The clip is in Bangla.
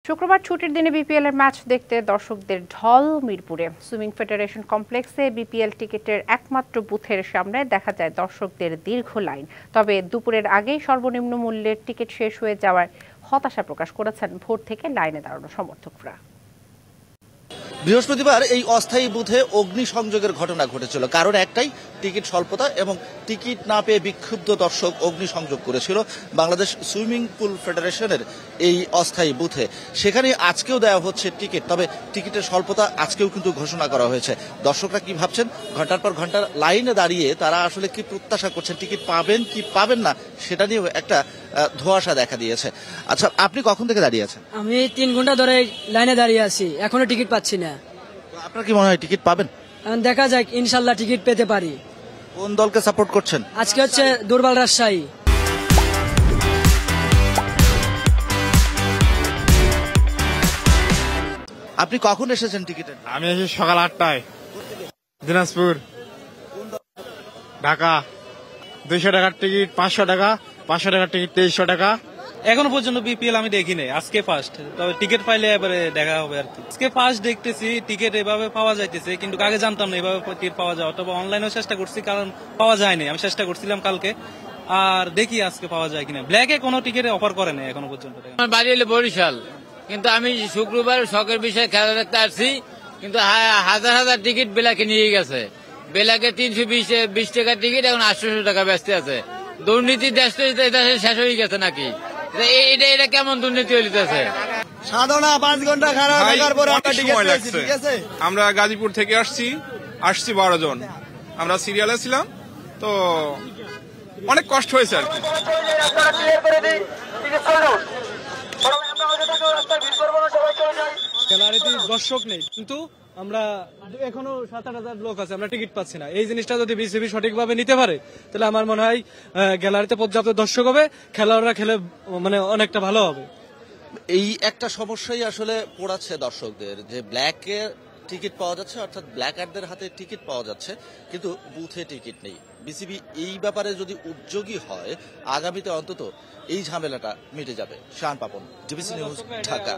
শুক্রবার ছুটির দিনে বিপিএল এর ম্যাচ দেখতে দর্শকদের ঢল মিরপুরে। সুইমিং ফেডারেশন কমপ্লেক্সে বিপিএল টিকিটের একমাত্র বুথের সামনে দেখা যায় দর্শকদের দীর্ঘ লাইন। তবে দুপুরের আগেই সর্বনিম্ন মূল্যের টিকিট শেষ হয়ে যাওয়ায় হতাশা প্রকাশ করেছেন ভোর থেকে লাইনে দাঁড়ানো সমর্থকরা। বৃহস্পতিবার এই অস্থায়ী বুথে অগ্নিসংযোগের ঘটনা ঘটেছিল। কারণ একটাই, টিকিট স্বল্পতা এবং টিকিট না পেয়ে বিক্ষুব্ধ দর্শক অগ্নিসংযোগ করেছিল বাংলাদেশ সুইমিং পুল ফেডারেশনের এই অস্থায়ী বুথে। সেখানে আজকেও দেওয়া হচ্ছে টিকিট, তবে টিকিটের স্বল্পতা আজকেও কিন্তু ঘোষণা করা হয়েছে। দর্শকরা কি ভাবছেন, ঘন্টার পর ঘন্টা লাইনে দাঁড়িয়ে তারা আসলে কি প্রত্যাশা করছেন, টিকিট পাবেন কি পাবেন না সেটা নিয়েও একটা ধোঁয়াশা দেখা দিয়েছে। আচ্ছা, আপনি কখন থেকে দাঁড়িয়ে আছেন? আমি 3 ঘন্টা ধরে লাইনে দাঁড়িয়ে আছি, এখনো টিকিট পাচ্ছি না। আপনার কি মনে হয় টিকিট পাবেন? দেখা যাক, ইনশাল্লাহ টিকিট পেতে পারি। কোন দলকে সাপোর্ট করছেন? আজকে হচ্ছে দুর্বল রাজশাহী। আপনি কখন এসেছেন টিকিটের? আমি এসেছি সকাল 8টায়। দিনাজপুর, ঢাকা। 200 টাকার টিকিট 500 টাকা, 500 টাকার টিকিট 2300 টাকা। এখনো পর্যন্ত বিপিএল আমি দেখি নাই, আজকে ফার্স্ট। তবে টিকিট পাইলে এবারে দেখা হবে আর কি। আজকে ফার্স্ট দেখতেছি টিকিট এভাবে পাওয়া যাইতেছে, কিন্তু আগে জানতাম না এভাবে টিকিট পাওয়া যায়। তবে অনলাইনেও চেষ্টা করছি, কারণ পাওয়া যায়নি। আমি চেষ্টা করছিলাম কালকে, আর দেখি আজকে পাওয়া যায় কিনা। ব্ল্যাকে কোনো টিকিট অফার করে নাই এখনো পর্যন্ত। আমার বাড়ি হলো বরিশাল, কিন্তু আমি শুক্রবার শখের বিষয়ে খেলা দেখতে আসছি, কিন্তু হাজার হাজার টিকিট বেলাকে নিয়ে গেছে। বেলাকে 320 টাকার টিকিট এখন 800 টাকা বেচতে আছে। দুর্নীতি দেশে শেষ হয়ে গেছে নাকি? এটা কেমন দুর্নীতি হইতেছে? সাধনা 5 ঘন্টা খারাপ থাকার পরে আমরা টিকিট পেয়েছি, ঠিক আছে? আমরা গাজীপুর থেকে আসছি 12 জন। আমরা সিরিয়ালে ছিলাম, তো অনেক কষ্ট হয়েছে আর কি। গ্যালারিতে দর্শক নেই, কিন্তু আমরা এখনো 7-8 লোক আছে, আমরা টিকিট পাচ্ছি না। এই জিনিসটা যদি বিসিবি সঠিকভাবে নিতে পারে, তাহলে আমার মনে হয় গ্যালারিতে পর্যাপ্ত দর্শক হবে, খেলোয়াড়রা খেলে মানে অনেকটা ভালো হবে। এই একটা সমস্যাই আসলে পড়াচ্ছে দর্শকদের, যে ব্ল্যাকে টিকিট পাওয়া যাচ্ছে, অর্থাৎ ব্ল্যাকারদের হাতে টিকিট পাওয়া যাচ্ছে, কিন্তু বুথে টিকিট নেই। বিসিবি এই ব্যাপারে যদি উদ্যোগী হয়, আগামীতে অন্তত এই ঝামেলাটা মিটে যাবে। শান পাপন, ডিবিসি নিউজ, ঢাকা।